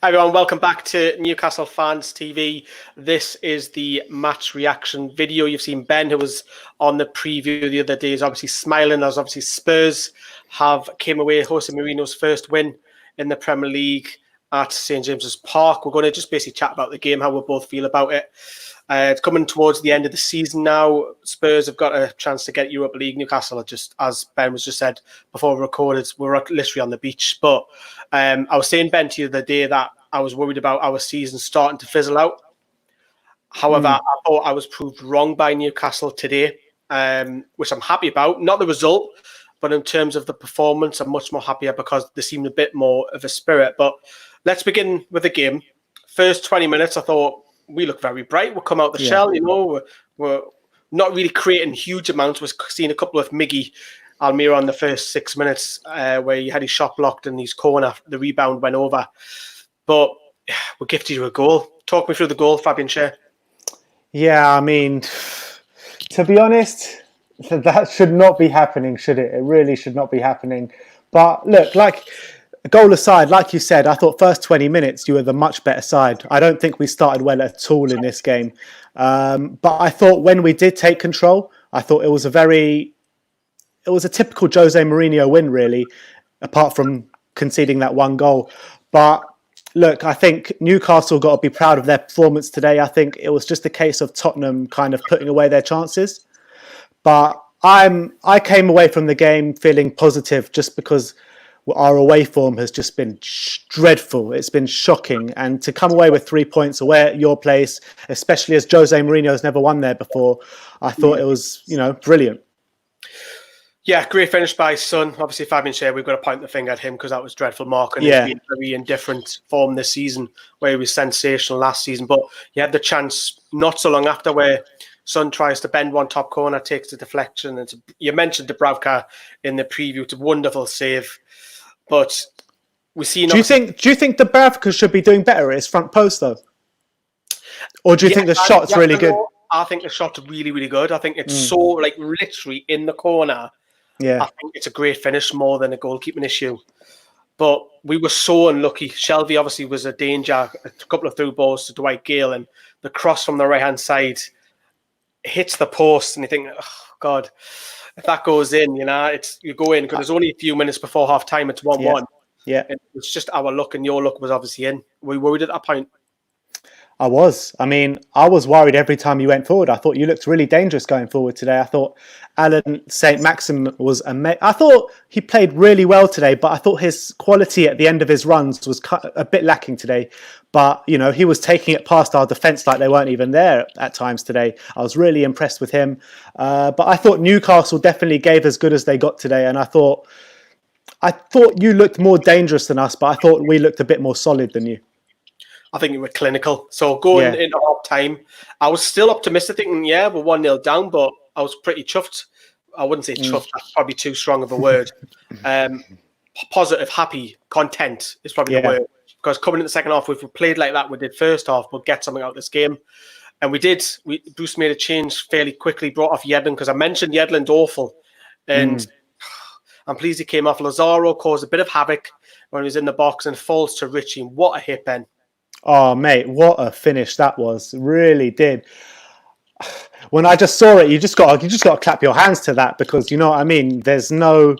Hi everyone, welcome back to Newcastle Fans TV. This is the match reaction video. You've seen Ben, who was on the preview the other day, is obviously smiling as obviously Spurs have came away Jose Mourinho's first win in the Premier League at St James's Park. We're going to just basically chat about the game, how we both feel about it. It's coming towards the end of the season now. Spurs have got a chance to get Europa League. Newcastle are just, as Ben was just said before we recorded, we're literally on the beach. But I was saying, Ben, to you the other day that I was worried about our season starting to fizzle out. However, I thought I was proved wrong by Newcastle today, which I'm happy about. Not the result, but in terms of the performance, I'm much more happier because there seemed a bit more of a spirit. But let's begin with the game. First 20 minutes, I thought, we look very bright. We'll come out the shell, you know. We're not really creating huge amounts. We're seeing a couple of Miggy Almira on the first 6 minutes where he had his shot blocked and his corner, the rebound went over. But we gifted you a goal. Talk me through the goal, Fabian Schär. Yeah, I mean, to be honest, that should not be happening, should it? It really should not be happening. But look, like, goal aside, like you said, I thought first 20 minutes you were the much better side. I don't think we started well at all in this game. But I thought when we did take control, I thought it was a typical Jose Mourinho win, really, apart from conceding that one goal. But look, I think Newcastle got to be proud of their performance today. I think it was just a case of Tottenham kind of putting away their chances. But I came away from the game feeling positive just because our away form has just been dreadful. It's been shocking. And to come away with 3 points away at your place, especially as Jose Mourinho has never won there before, I thought it was, brilliant. Yeah, great finish by Son. Obviously, Fabian Schär, we've got to point the finger at him because that was dreadful mark and he's been very indifferent form this season, where he was sensational last season. But he had the chance not so long after where Son tries to bend one top corner, takes the deflection. And you mentioned Dubravka in the preview. It's a wonderful save. But we see. Do you think Dubravka should be doing better at his front post though, or do you think the shot's really good? I think the shot's really, really good. I think it's so literally in the corner. Yeah, I think it's a great finish more than a goalkeeping issue. But we were so unlucky. Shelby obviously was a danger. A couple of through balls to Dwight Gale, and the cross from the right hand side hits the post, and you think, oh God. If that goes in, you go in because there's only a few minutes before half time. It's 1-1. Yeah. It's just our luck, and your luck was obviously in. Were we worried at that point? I was. I mean, I was worried every time you went forward. I thought you looked really dangerous going forward today. I thought Saint-Maximin was amazing. I thought he played really well today, but I thought his quality at the end of his runs was a bit lacking today. But, he was taking it past our defence like they weren't even there at times today. I was really impressed with him. But I thought Newcastle definitely gave as good as they got today. And I thought you looked more dangerous than us, but I thought we looked a bit more solid than you. I think you were clinical. So going into half time, I was still optimistic, thinking, we're 1-0 down, but I was pretty chuffed. I wouldn't say chuffed, that's probably too strong of a word. Positive, happy, content is probably the word. Because coming in the second half, if we played like that we did first half, we'll get something out of this game. And we did. Bruce made a change fairly quickly, brought off Yedlin, because I mentioned Yedlin's awful. And I'm pleased he came off. Lazaro caused a bit of havoc when he was in the box and falls to Richie. What a hit, Ben. Oh, mate, what a finish that was. Really did. When I just saw it, you just got to clap your hands to that, because you know what I mean? There's no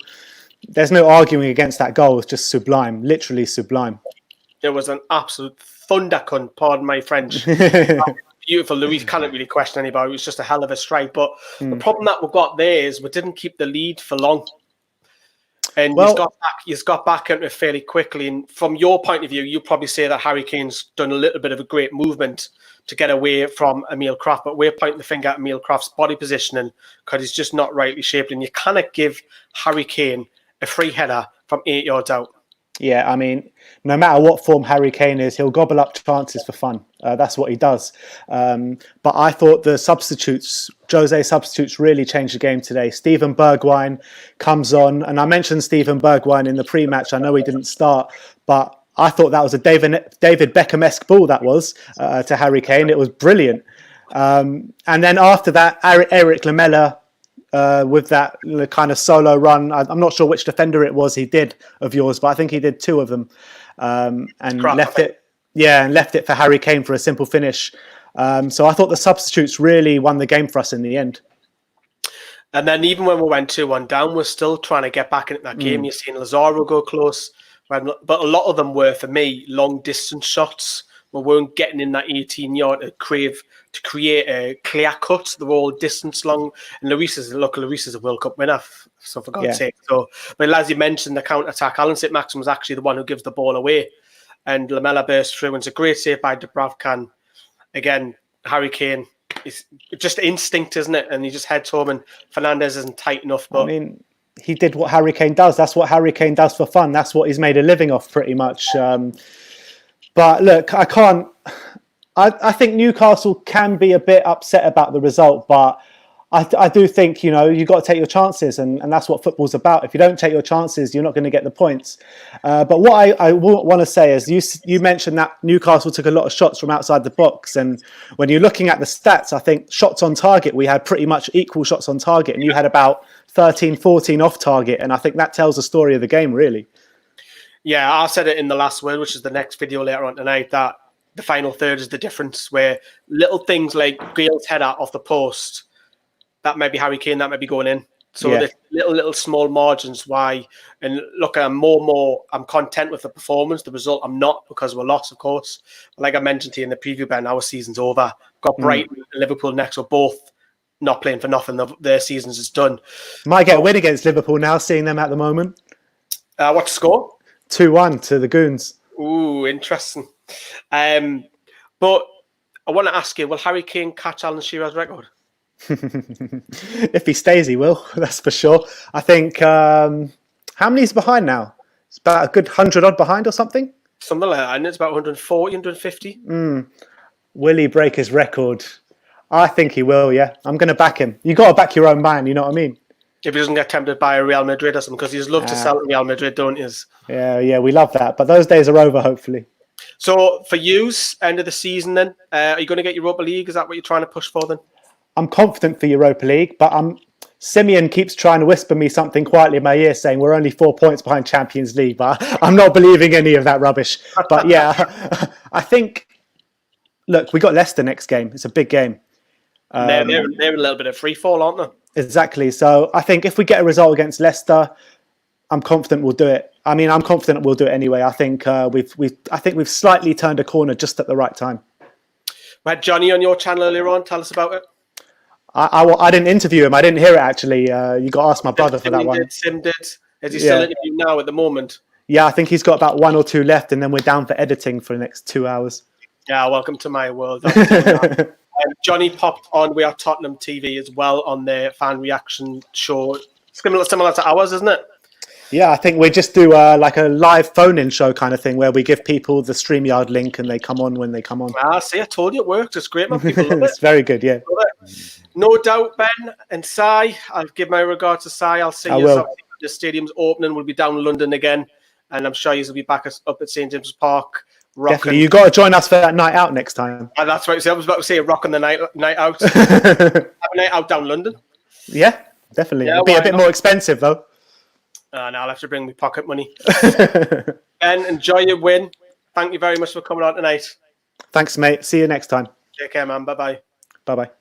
arguing against that goal. It's just sublime, literally sublime. It was an absolute thunder cunt, pardon my French. Beautiful. Louis can't really question anybody. It was just a hell of a strike. But the problem that we've got there is we didn't keep the lead for long. And he's got back into it fairly quickly. And from your point of view, you probably say that Harry Kane's done a little bit of a great movement to get away from Emil Kraft. But we're pointing the finger at Emil Kraft's body positioning because he's just not rightly shaped. And you cannot give Harry Kane a free header from 8 yards out. Yeah, I mean, no matter what form Harry Kane is, he'll gobble up chances for fun. That's what he does. But I thought the Jose substitutes really changed the game today. Steven Bergwijn comes on, and I mentioned Steven Bergwijn in the pre-match. I know he didn't start, but I thought that was a David Beckham-esque ball that was to Harry Kane. It was brilliant. And then after that, Eric Lamela with that kind of solo run. I'm not sure which defender it was he did of yours, but I think he did two of them and left it. Yeah, and left it for Harry Kane for a simple finish. So I thought the substitutes really won the game for us in the end. And then even when we went 2-1 down, we're still trying to get back into that game. You've seen Lazaro go close, but a lot of them were, for me, long distance shots. We weren't getting in that 18-yard to create a clear cut. They were all distance long. And Lloris is a World Cup winner, so for God's sake. So, but as you mentioned, the counter-attack, Alan Saint-Maximin was actually the one who gives the ball away. And Lamela burst through, and it's a great save by Dubravka. Again, Harry Kane, it's just instinct, isn't it? And he just heads home, and Fernandes isn't tight enough. But I mean, he did what Harry Kane does. That's what Harry Kane does for fun. That's what he's made a living off, pretty much. But look, I can't. I think Newcastle can be a bit upset about the result, but I do think, you know, you've got to take your chances, and that's what football's about. If you don't take your chances, you're not going to get the points. But what I want to say is, you mentioned that Newcastle took a lot of shots from outside the box, and when you're looking at the stats, I think shots on target, we had pretty much equal shots on target, and you had about 13, 14 off target, and I think that tells the story of the game, really. Yeah, I said it in the last word, which is the next video later on tonight, that the final third is the difference, where little things like Gale's header off the post, that may be Harry Kane, that may be going in. So the little small margins why. And look, I'm content with the performance. The result, I'm not, because we're lost, of course. But like I mentioned to you in the preview, Ben, our season's over. Got Brighton and Liverpool next. We're both not playing for nothing. Their seasons is done. Might get a win against Liverpool now, seeing them at the moment. What's the score? 2-1 to the Goons. Ooh, interesting. But I want to ask you, will Harry Kane catch Alan Shearer's record? If he stays, he will. That's for sure. I think, how many is behind now? It's about a good 100 odd behind or something? Something like that. And it's about 140, 150. Will he break his record? I think he will, yeah. I'm going to back him. You got to back your own man, you know what I mean? If he doesn't get tempted by a Real Madrid or something, because he's loved to sell Real Madrid, don't he? Yeah, we love that. But those days are over, hopefully. So for yous, end of the season then, are you going to get Europa League? Is that what you're trying to push for then? I'm confident for Europa League, but Simeon keeps trying to whisper me something quietly in my ear, saying we're only 4 points behind Champions League, but I'm not believing any of that rubbish. But yeah, I think, look, we got Leicester next game. It's a big game. They're a little bit of free fall, aren't they? Exactly. So I think if we get a result against Leicester, I'm confident we'll do it. I mean, I'm confident we'll do it anyway. I think we've slightly turned a corner just at the right time. We had Johnny on your channel earlier on. Tell us about it. I didn't interview him. I didn't hear it, actually. You got to ask my brother for that one. Sim did. Is he still interviewing now at the moment? Yeah, I think he's got about 1 or 2 left, and then we're down for editing for the next 2 hours. Yeah, welcome to my world. Johnny popped on We Are Tottenham TV as well on their fan reaction show. Similar to ours, isn't it? Yeah, I think we just do like a live phone-in show kind of thing where we give people the StreamYard link and they come on when they come on. See, I told you it works. It's great, man. People love it. It's very good, yeah. No doubt, Ben and Sai. I'll give my regards to Sai. I'll see you. The stadium's opening. We'll be down in London again. And I'm sure you'll be back up at St. James's Park. Definitely. You've got to join us for that night out next time. That's right. So I was about to say rocking the night out. Have a night out down London. Yeah, definitely. Yeah, it'll be a bit more expensive, though. Now I'll have to bring my pocket money. Ben, enjoy your win. Thank you very much for coming on tonight. Thanks, mate. See you next time. Take care, man. Bye-bye. Bye-bye.